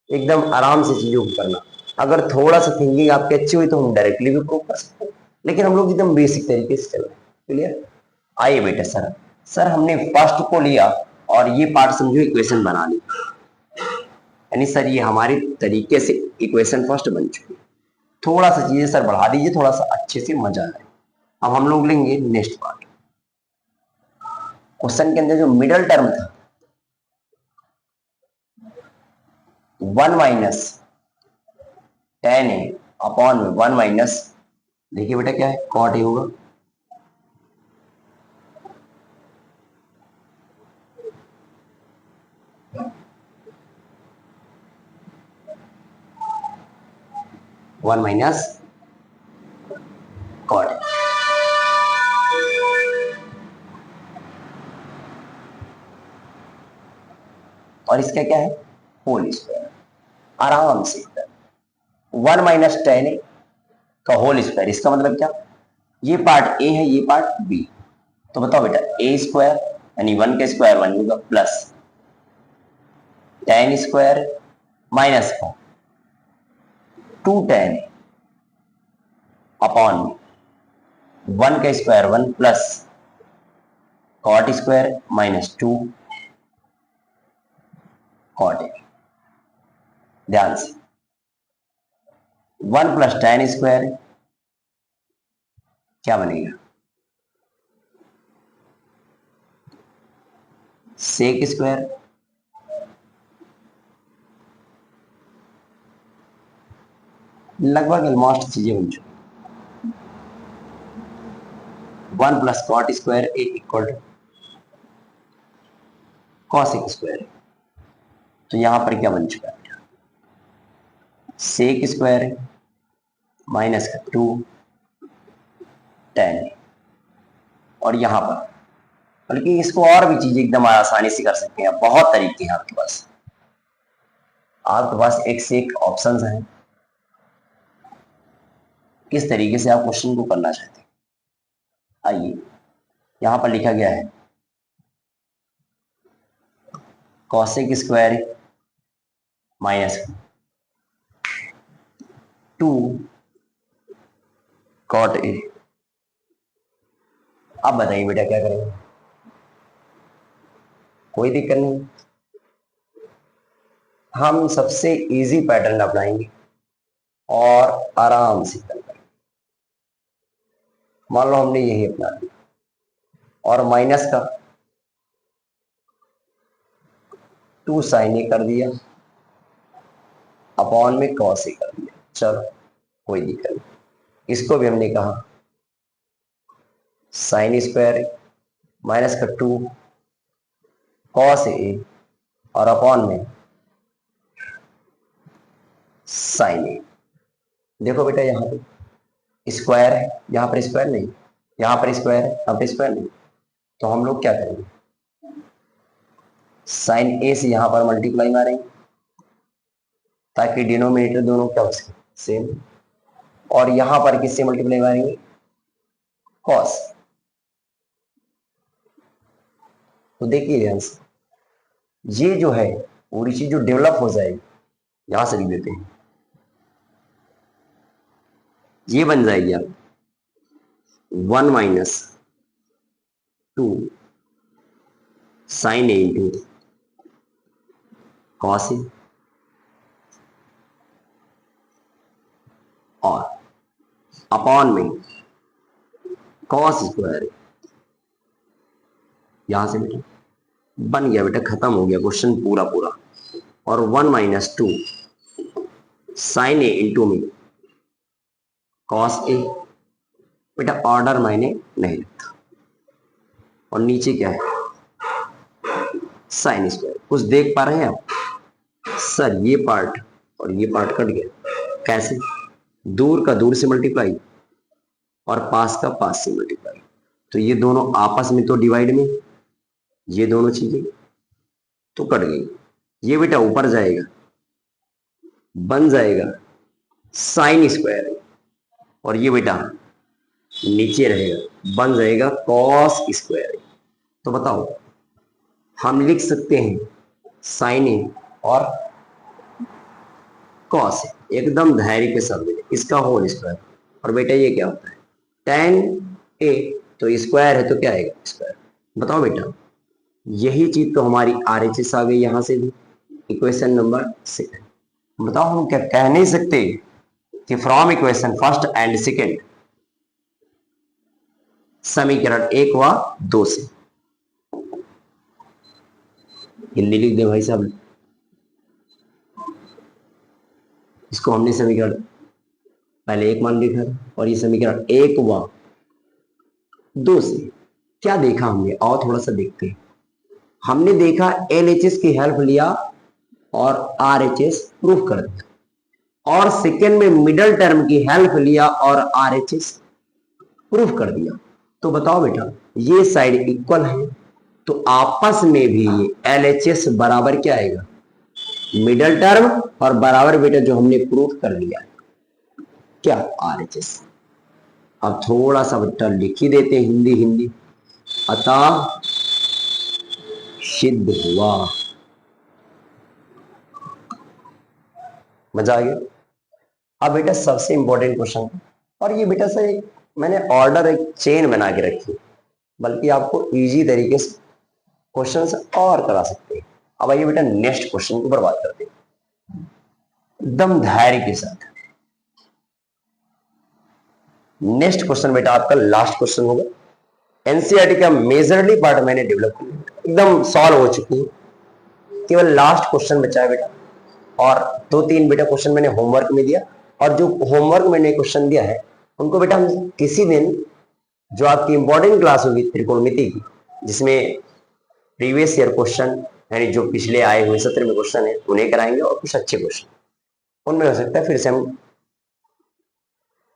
एकदम आराम से चीजों को करना। अगर थोड़ा सा थिंकिंग आपकी अच्छी हुई तो हम डायरेक्टली भी प्रूव कर सकते हैं, लेकिन हम लोग एकदम बेसिक तरीके से चल रहे हैं। क्लियर? आइए बेटा सर, हमने फर्स्ट को लिया और ये पार्ट समझो इक्वेशन बना ली, यानी सर ये हमारे तरीके से इक्वेशन फर्स्ट बन चुकी है। थोड़ा सा चीजें सर बढ़ा दीजिए, थोड़ा सा अच्छे से मजा आए। अब हम लोग लेंगे नेक्स्ट पार्ट। क्वेश्चन के अंदर जो मिडल टर्म था 1 माइनस टेन ए अपॉन में 1 माइनस, देखिए बेटा क्या है, कॉट ए होगा। वन माइनस कॉट, और इसका क्या है, होल स्क्वायर। आराम से 1 माइनस टेन का होल स्क्वायर, इसका मतलब क्या, ये पार्ट ए है, ये पार्ट बी। तो बताओ बेटा, ए स्क्वायर यानी 1 का स्क्वायर 1 होगा, प्लस टेन स्क्वायर माइनस का 2 टेन अपॉन 1 का square 1 plus cot square minus 2 cot A. ध्यान से 1 प्लस टेन स्क्वायर क्या बनेगा, सेक स्क्वायर, लगभग ऑलमोस्ट चीजें बन चुकी। 1 plus cot square equal to cosec square. तो यहां पर क्या बन चुका है, सेक स्क्वायर माइनस का 2 टेन, और यहां पर बल्कि इसको और भी चीजें एकदम आसानी से कर सकते हैं, बहुत तरीके हैं आपके पास। आपके पास एक से एक ऑप्शंस हैं, किस तरीके से आप क्वेश्चन को करना चाहते हैं। आइए, यहां पर लिखा गया है cosec square minus 2 cot A. अब बताइए बेटा क्या करेंगे, कोई दिक्कत नहीं, हम सबसे इजी पैटर्न अपनाएंगे और आराम से कर पाएंगे। मान लो हमने यही अपना लिया और माइनस का 2 साइन ए कर दिया अपॉन में कॉस ए कर दिया, चलो कोई दिक्कत नहीं। इसको भी हमने कहा साइन स्क्वायर माइनस का 2 कॉस ए और अपॉन में साइन ए। देखो बेटा यहाँ पे स्क्वायर है, यहाँ पर स्क्वायर नहीं, यहाँ पर स्क्वायर है, यहाँ पर स्क्वायर नहीं, तो हम लोग क्या करेंगे, साइन ए से यहाँ पर मल्टीप्लाई मारेंगे ताकि डिनोमिनेटर दोनों क्या हो सके सेम, और यहां पर किससे मल्टीप्लाई मारेंगे, कॉस। तो देखिए ध्यान से, ये जो है पूरी चीज जो डेवलप हो जाएगी, यहां से लिख देते हैं, ये बन जाएगी आप 1 minus 2 sign A into cos A, और अपॉन में कॉस स्क्वायर, यहां से बेटा बन गया, बेटा खत्म हो गया क्वेश्चन पूरा पूरा। और 1 माइनस 2 साइन ए इंटू में कॉस ए, बेटा ऑर्डर मैंने नहीं लिखा, और नीचे क्या है साइन स्क्वायर। कुछ देख पा रहे हैं आप, सर ये पार्ट और ये पार्ट कट गया, कैसे, दूर का दूर से मल्टीप्लाई और पास का पास से मल्टीप्लाई, तो ये दोनों आपस में तो डिवाइड में, ये दोनों चीजें तो कट गई। ये बेटा ऊपर जाएगा, बन जाएगा साइन स्क्वायर, और ये बेटा नीचे रहेगा, बन जाएगा कॉस स्क्वायर। तो बताओ, हम लिख सकते हैं साइन ए और कॉस ए, एकदम धैर्य के साथ बेटा, इसका होल स्क्वायर। और बेटा ये क्या होता है, टेन ए, तो स्क्वायर है तो क्या आएगा, स्क्वायर। बताओ बेटा, यही चीज तो हमारी RHS आ गई यहां से भी, इक्वेशन नंबर 6। बताओ, हम क्या कह नहीं सकते कि from equation first and second, समीकरण 1 व 2 से, हिंदी लिख दे भाई साहब, इसको हमने समीकरण पहले 1 मान लिखा और ये समीकरण 1 व 2 से क्या देखा हमने, और थोड़ा सा देखते हैं। हमने देखा LHS की हेल्प लिया और RHS प्रूफ कर दिया, और सेकेंड में मिडल टर्म की हेल्प लिया और RHS प्रूफ कर दिया। तो बताओ बेटा, ये साइड इक्वल है तो आपस में भी LHS बराबर क्या आएगा, मिडल टर्म, और बराबर बेटा जो हमने प्रूफ कर लिया क्या, RHS। अब थोड़ा सा बेटा लिख ही देते हैं हिंदी हिंदी, अतः सिद्ध हुआ। मजा आ गया। अब बेटा सबसे इंपॉर्टेंट क्वेश्चन, और ये बेटा से मैंने ऑर्डर एक चेन बना के रखी, बल्कि आपको इजी तरीके से क्वेश्चन और करा सकते हैं। अब आइए बेटा नेक्स्ट क्वेश्चन को बर्बाद करते हैं एकदम धैर्य के साथ। नेक्स्ट क्वेश्चन बेटा आपका लास्ट क्वेश्चन होगा। एनसीईआरटी का मेजरली पार्ट मैंने डेवलप किया, एकदम सॉल्व हो चुकी है, केवल लास्ट क्वेश्चन बचा है बेटा। और 2-3 बेटा क्वेश्चन मैंने होमवर्क में दिया, और जो होमवर्क मैंने क्वेश्चन दिया है उनको बेटा हम किसी दिन, जो आपकी इंपॉर्टेंट क्लास होगी त्रिकोणमिति की, जिसमें प्रीवियस ईयर क्वेश्चन यानी जो पिछले आए हुए सत्र में क्वेश्चन है उन्हें कराएंगे, और कुछ अच्छे क्वेश्चन उनमें हो सकता है फिर से हम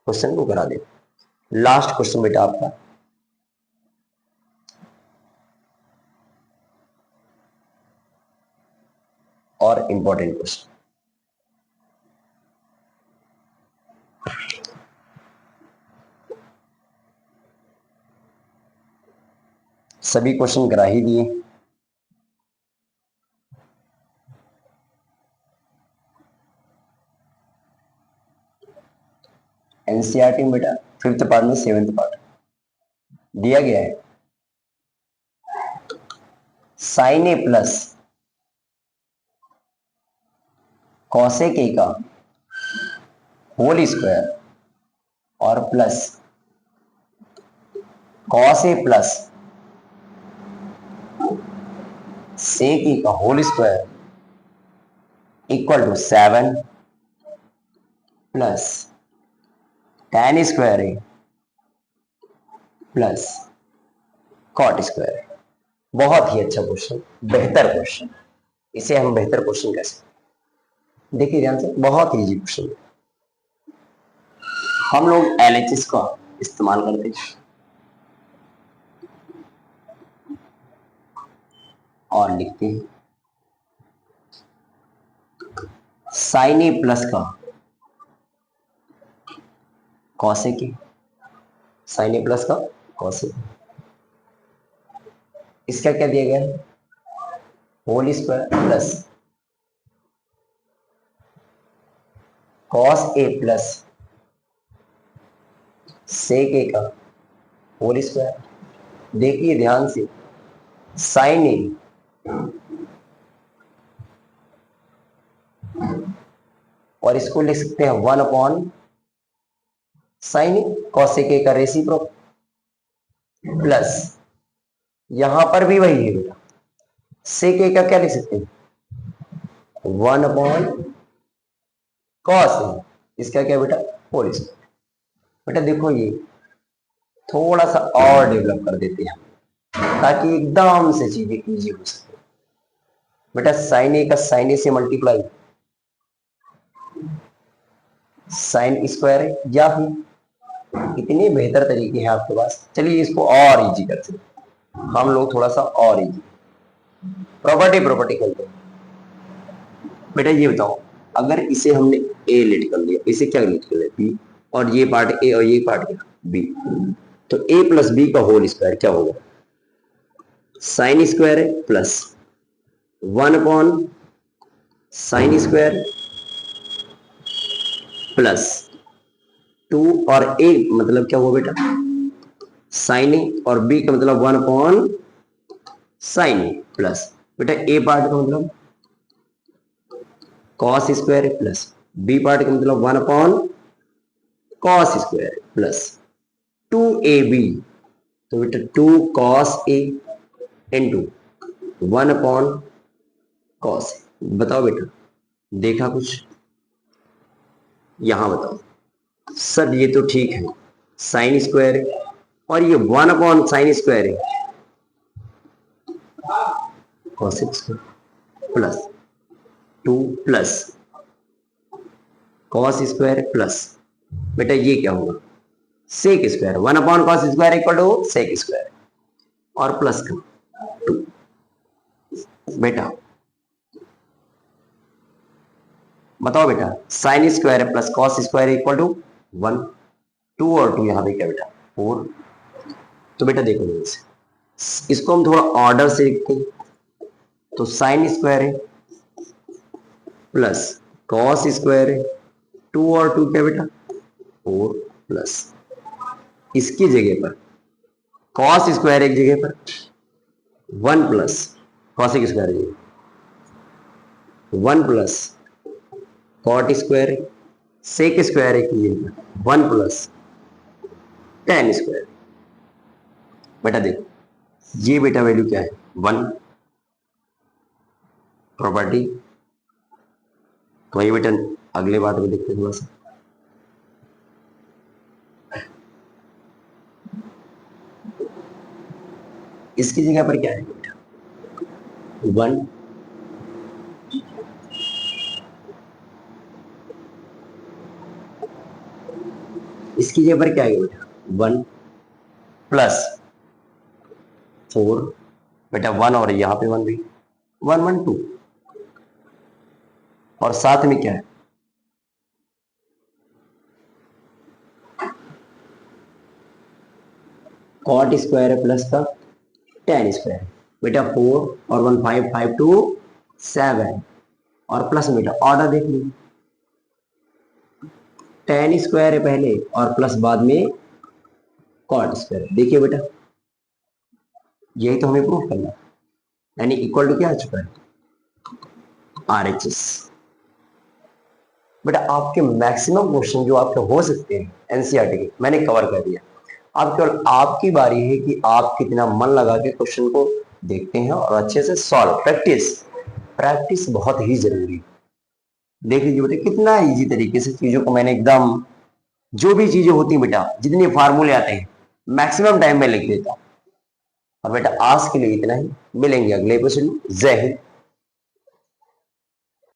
क्वेश्चन को करा दें। लास्ट क्वेश्चन बेटा आपका, और इंपॉर्टेंट क्वेश्चन, सभी क्वेश्चन करा ही दिए। एनसीईआरटी में बेटा 5th पार्ट में 7th पार्ट दिया गया है, sine A plus cosec A का होल स्क्वायर और plus cos A plus sec A का whole square equal to 7 plus tan square A plus cot square. बहुत ही अच्छा क्वेश्चन, बेहतर क्वेश्चन, इसे हम बेहतर क्वेश्चन कह सकते हैं। देखिए ध्यान से, बहुत इजी क्वेश्चन है। हम लोग LHS का इस्तेमाल करते हैं और लिखते हैं साइन ए प्लस का cosec A, sine A plus का कॉसेक, इसका क्या दिया गया है, whole square plus cos A plus sec A का होल स्क्वायर। देखिए ध्यान से, साइन ए और इसको लिख सकते हैं 1 upon sign A, cosec A का रेसिप्रोक, प्लस यहां पर भी वही है बेटा, सेक ए का क्या लिख सकते हैं, 1 अपॉन कॉस ए, इसका क्या बेटा, होल स्क्वायर। बेटा देखो, ये थोड़ा सा और डेवलप कर देते हैं ताकि एकदम से चीजें इजी हो सके। बेटा साइन ए का साइन ए से मल्टीप्लाई साइन स्क्वायर है, या फिर इतने बेहतर तरीके हैं आपके पास, चलिए इसको और इजी करते हैं हम लोग, थोड़ा सा और इजी प्रॉपर्टी करते हैं। बेटा ये बताओ, अगर इसे हमने ए लेट कर लिया, इसे क्या लेट कर लिया बी, और ये पार्ट ए और ये पार्ट क्या, बी। तो ए प्लस बी का होल स्क्वायर क्या होगा? साइन स्क्वायर है plus 1 upon sine square plus 2 और ए मतलब क्या हुआ बेटा? साइन ए, और बी का मतलब 1 अपॉन साइन ए प्लस बेटा ए पार्ट का मतलब cos square plus B part का मतलब 1 upon cos square plus 2ab, तो बेटा 2 cos A into 1 upon cos. बताओ बेटा, देखा कुछ? यहां बताओ सर, ये तो ठीक है, साइन स्क्वायर है और ये 1 अपॉन साइन स्क्वायर है cos square plus 2 plus cos square plus बेटा ये क्या होगा? Sec square. 1 upon cos square equal to sec square और प्लस का 2। बेटा बताओ बेटा, sine square plus cos square equal to 1, 2 और 2 यहां पे क्या बेटा? 4। तो बेटा देखो मेरे से, इसको हम थोड़ा ऑर्डर से लिखते हैं। तो साइन स्क्वायर है प्लस कॉस स्क्वायर है, 2 और 2 क्या बेटा? 4 प्लस इसकी जगह पर कॉस स्क्वायर एक जगह पर 1 प्लस कॉसिक स्क्वायर है 1 प्लस कॉट स्क्वायर है, सेक स्क्वायर है कि 1 प्लस टेन स्क्वायर। बेटा देखो ये बेटा वैल्यू क्या है? 1 प्रॉपर्टी। तो ये बेटा अगले बात में देखते हैं थोड़ा सा। इसकी जगह पर क्या है बेटा? 1 इसकी जगह पर क्या है बेटा? 1 प्लस 4 बेटा 1 और यहां पे 1 भी 1 1 2 और साथ में क्या है? कॉट स्क्वायर है प्लस का टेन स्क्वायर बेटा 4 और 1 5 5 2 7 और प्लस बेटा ऑर्डर देख लीजिए, टेन स्क्वायर है पहले और प्लस बाद में कॉट स्क्वायर। देखिए बेटा यही तो हमें प्रूफ करना है, यानी इक्वल टू क्या आ चुका है? RHS। बेटा आपके मैक्सिमम क्वेश्चन जो आपके हो सकते हैं एनसीईआरटी के मैंने कवर कर दिया। अब केवल आपकी बारी है कि आप कितना मन लगा के क्वेश्चन को देखते हैं और अच्छे से सॉल्व। प्रैक्टिस प्रैक्टिस बहुत ही जरूरी है। देख लीजिए बेटा कितना इजी तरीके से चीजों को मैंने एकदम, जो भी चीजें होती हैं बेटा, जितने फार्मूले आते हैं मैक्सिमम टाइम में लिख देता हूं। और बेटा आज के लिए इतना ही, मिलेंगे अगले क्वेश्चन में। जय हिंद।